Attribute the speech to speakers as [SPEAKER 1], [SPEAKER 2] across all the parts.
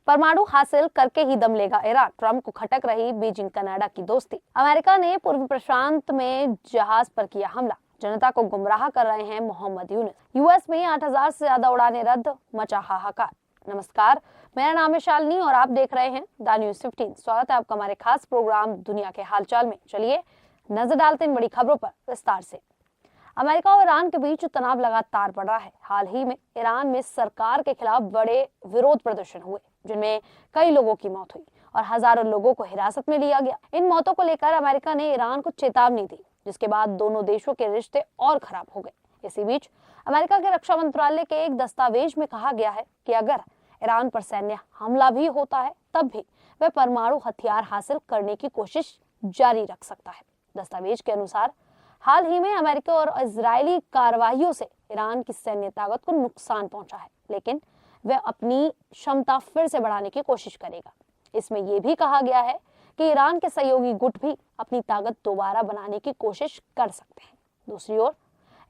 [SPEAKER 1] परमाणु हासिल करके ही दम लेगा ईरान, ट्रंप को खटक रही बीजिंग कनाडा की दोस्ती। अमेरिका ने पूर्वी प्रशांत में जहाज पर किया हमला, जनता को गुमराह कर रहे हैं मोहम्मद यूनुस। यूएस में 8,000 से ज्यादा उड़ानें रद्द, मचा हाहाकार। नमस्कार, मेरा नाम है शालिनी और आप देख रहे हैं द न्यूज़ 15। स्वागत है आपका हमारे खास प्रोग्राम दुनिया के हालचाल में। चलिए नजर डालते हैं बड़ी खबरों पर विस्तार से। अमेरिका और ईरान के बीच तनाव लगातार बढ़ रहा है। हाल ही में ईरान में सरकार के खिलाफ बड़े विरोध प्रदर्शन हुए, जिनमें कई लोगों की मौत हुई और हजारों लोगों को हिरासत में लिया गया। इन मौतों को लेकर अमेरिका ने ईरान को चेतावनी दी, जिसके बाद दोनों देशों के रिश्ते और खराब हो गए। इसी बीच अमेरिका के रक्षा मंत्रालय के एक दस्तावेज में कहा गया है कि अगर ईरान पर सैन्य हमला भी होता है, तब भी वह परमाणु हथियार हासिल करने की कोशिश जारी रख सकता है। दस्तावेज के अनुसार हाल ही में अमेरिका और इजरायली कार्रवाइयों से ईरान की सैन्य ताकत को नुकसान पहुंचा है, लेकिन वह अपनी क्षमता फिर से बढ़ाने की कोशिश करेगा। इसमें यह भी कहा गया है कि ईरान के सहयोगी गुट भी अपनी ताकत दोबारा बनाने की कोशिश कर सकते हैं। दूसरी ओर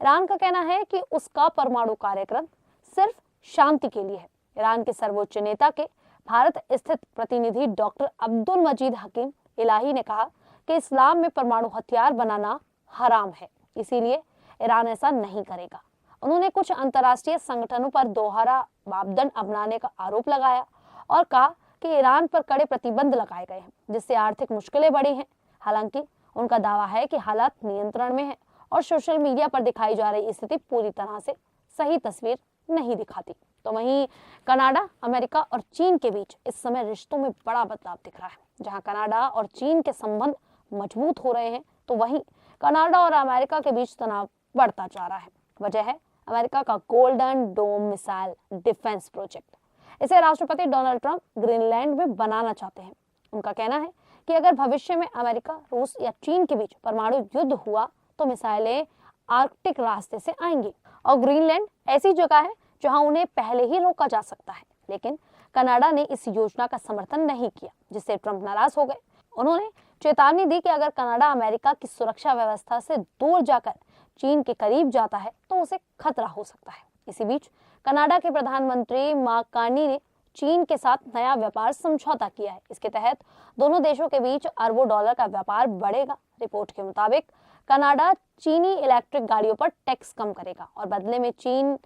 [SPEAKER 1] ईरान का कहना है कि उसका परमाणु कार्यक्रम सिर्फ शांति के लिए है। ईरान के सर्वोच्च नेता के भारत स्थित प्रतिनिधि डॉक्टर अब्दुल मजीद हकीम इलाही ने कहा कि इस्लाम में परमाणु हथियार बनाना हराम है, इसीलिए ईरान ऐसा नहीं करेगा। उन्होंने कुछ अंतर्राष्ट्रीय संगठनों पर दोहरा मापदंड अपनाने का आरोप लगाया और कहा कि ईरान पर कड़े प्रतिबंध लगाए गए हैं, जिससे आर्थिक मुश्किलें बढ़ी हैं। हालांकि उनका दावा है कि हालात नियंत्रण में है और सोशल मीडिया पर दिखाई जा रही स्थिति पूरी तरह से सही तस्वीर नहीं दिखाती। तो वहीं कनाडा, अमेरिका और चीन के बीच इस समय रिश्तों में बड़ा बदलाव दिख रहा है। जहां कनाडा और चीन के संबंध मजबूत हो रहे हैं, तो वहीं कनाडा और अमेरिका के बीच तनाव बढ़ता जा रहा है। वजह है अमेरिका का golden dome missile defence project. इसे राष्ट्रपति डोनाल्ड ट्रंप ग्रीनलैंड में बनाना चाहते हैं। उनका कहना है कि अगर भविष्य में अमेरिका, रूस या चीन के बीच परमाणु युद्ध हुआ तो मिसाइलें आर्कटिक रास्ते से आएंगी और ग्रीनलैंड ऐसी जगह है जहां उन्हें पहले ही रोका जा सकता है। लेकिन कनाडा ने इस योजना का समर्थन नहीं किया, जिससे ट्रंप नाराज हो गए। उन्होंने चेतावनी दी कि अगर कनाडा अमेरिका की सुरक्षा व्यवस्था से दूर जाकर चीन के करीब जाता है तो उसे खतरा हो सकता है। इसी बीच कनाडा के प्रधानमंत्री मार्क कार्नी ने चीन के साथ नया व्यापार समझौता किया है। इसके तहत दोनों देशों के बीच अरबों डॉलर का व्यापार बढ़ेगा। रिपोर्ट के मुताबिक कनाडा चीनी इलेक्ट्रिक गाड़ियों पर टैक्स कम करेगा और बदले में चीन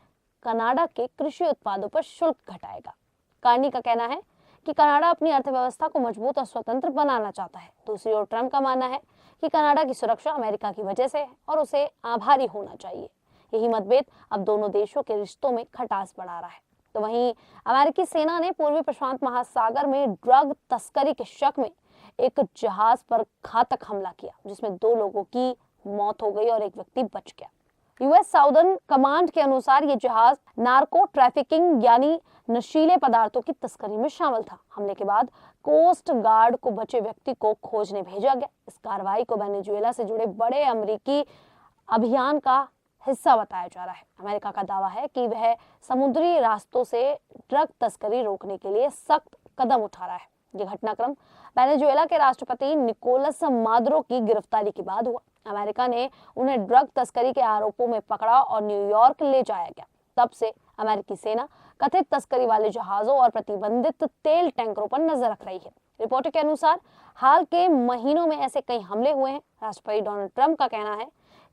[SPEAKER 1] कनाडा के कृषि उत्पादों पर शुल्क घटाएगा। कार्नी का कहना है कि कनाडा अपनी अर्थव्यवस्था को मजबूत और स्वतंत्र बनाना चाहता है। दूसरी ओर ट्रंप का मानना है कि कनाडा की सुरक्षा अमेरिका की वजह से है और उसे आभारी होना चाहिए। यही मतभेद अब दोनों देशों के रिश्तों में खटास बढ़ा रहा है। तो वहीं अमेरिकी सेना ने पूर्वी प्रशांत महासागर में ड्रग तस्करी के शक में एक जहाज पर घातक हमला किया, जिसमें 2 लोगों की मौत हो गई और एक व्यक्ति बच गया। यूएस साउदर्न कमांड के अनुसार ये जहाज नार्को ट्रैफिकिंग यानी नशीले पदार्थों की तस्करी में शामिल था। हमले के बाद कोस्ट गार्ड को बचे व्यक्ति को खोजने भेजा गया। इस कार्रवाई को वेनेजुएला से जुड़े बड़े अमेरिकी अभियान का हिस्सा बताया जा रहा है। अमेरिका का दावा है कि वह समुद्री रास्तों से ड्रग तस्करी रोकने के लिए सख्त कदम उठा रहा है। यह घटनाक्रम वेनेजुएला के राष्ट्रपति निकोलस मादुरो की गिरफ्तारी के बाद हुआ। अमेरिका ने उन्हें ड्रग तस्करी के आरोपों में पकड़ा और न्यूयॉर्क ले जाया गया। तब से अमेरिकी सेना कथित तस्करी वाले जहाजों और प्रतिबंधित तेल टैंकरों पर नजर रख रही है। रिपोर्ट के अनुसार हाल के महीनों में ऐसे कई हमले हुए हैं। राष्ट्रपति डोनाल्ड ट्रंप का कहना है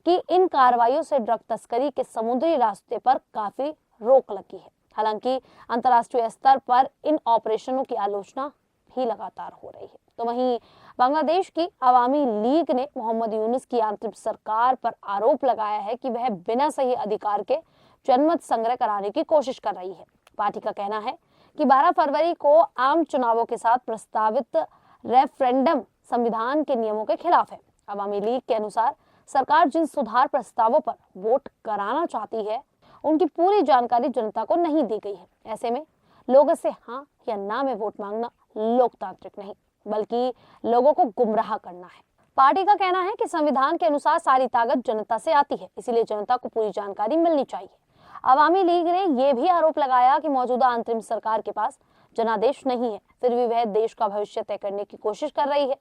[SPEAKER 1] कि इन कार्रवाइयों से ड्रग तस्करी के समुद्री रास्ते पर काफी रोक लगी है। हालांकि अंतर्राष्ट्रीय स्तर पर इन ऑपरेशनों की आलोचना भी लगातार हो रही है। तो वहीं बांग्लादेश की अवामी लीग ने मोहम्मद यूनुस की अंतरिम सरकार पर आरोप लगाया है कि वह बिना सही अधिकार के जनमत संग्रह कराने की कोशिश कर रही है। पार्टी का कहना है कि 12 फरवरी को आम चुनावों के साथ प्रस्तावित रेफरेंडम संविधान के नियमों के खिलाफ है। अवामी लीग के अनुसार सरकार जिन सुधार प्रस्तावों पर वोट कराना चाहती है, उनकी पूरी जानकारी जनता को नहीं दी गई है। ऐसे में लोगों से हाँ या ना में वोट मांगना लोकतांत्रिक नहीं, बल्कि लोगों को गुमराह करना है। पार्टी का कहना है कि संविधान के अनुसार सारी ताकत जनता से आती है, इसीलिए जनता को पूरी जानकारी मिलनी चाहिए। अवामी लीग ने यह भी आरोप लगाया कि मौजूदा अंतरिम सरकार के पास जनादेश नहीं है, फिर भी वह देश का भविष्य तय करने की कोशिश कर रही है।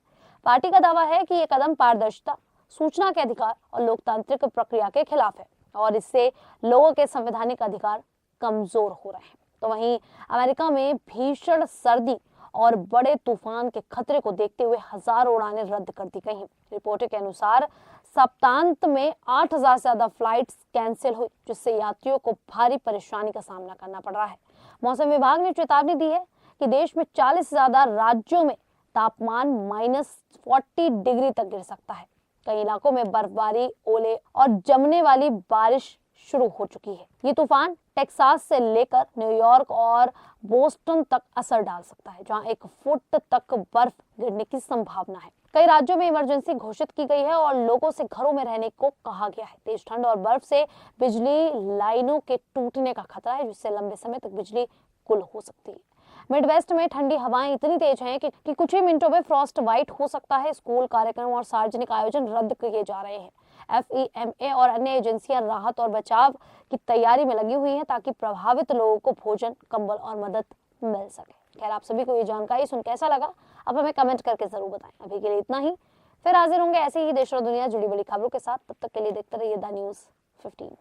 [SPEAKER 1] पार्टी का दावा है कि यह कदम पारदर्शिता, सूचना के अधिकार और लोकतांत्रिक प्रक्रिया के खिलाफ है और इससे लोगों के संवैधानिक अधिकार कमजोर हो रहे हैं। तो वहीं अमेरिका में भीषण सर्दी और बड़े तूफान के खतरे को देखते हुए हजारों उड़ानें रद्द कर दी गई हैं। रिपोर्ट के अनुसार सप्ताहांत में 8,000 से ज्यादा फ्लाइट्स कैंसिल हुई, जिससे यात्रियों को भारी परेशानी का सामना करना पड़ रहा है। मौसम विभाग ने चेतावनी दी है कि देश में 40 से ज्यादा राज्यों में तापमान -40 डिग्री तक गिर सकता है। कई इलाकों में बर्फबारी, ओले और जमने वाली बारिश शुरू हो चुकी है। ये तूफान टेक्सास से लेकर न्यूयॉर्क और बोस्टन तक असर डाल सकता है, जहां 1 फुट तक बर्फ गिरने की संभावना है। कई राज्यों में इमरजेंसी घोषित की गई है और लोगों से घरों में रहने को कहा गया है। तेज ठंड और बर्फ से बिजली लाइनों के टूटने का खतरा है, जिससे लंबे समय तक बिजली गुल हो सकती है। मिडवेस्ट में ठंडी हवाएं इतनी तेज हैं कि कुछ ही मिनटों में फ्रॉस्ट वाइट हो सकता है। स्कूल, कार्यक्रम और सार्वजनिक आयोजन रद्द किए जा रहे हैं। FEMA और अन्य एजेंसियां राहत और बचाव की तैयारी में लगी हुई हैं ताकि प्रभावित लोगों को भोजन, कंबल और मदद मिल सके। खैर, आप सभी को ये जानकारी सुन कैसा लगा, आप हमें कमेंट करके जरूर बताएं। अभी के लिए इतना ही, फिर हाजिर होंगे ऐसे ही देश और दुनिया जुड़ी बड़ी खबरों के साथ। तब तक के लिए देखते रहिए द न्यूज़ 15।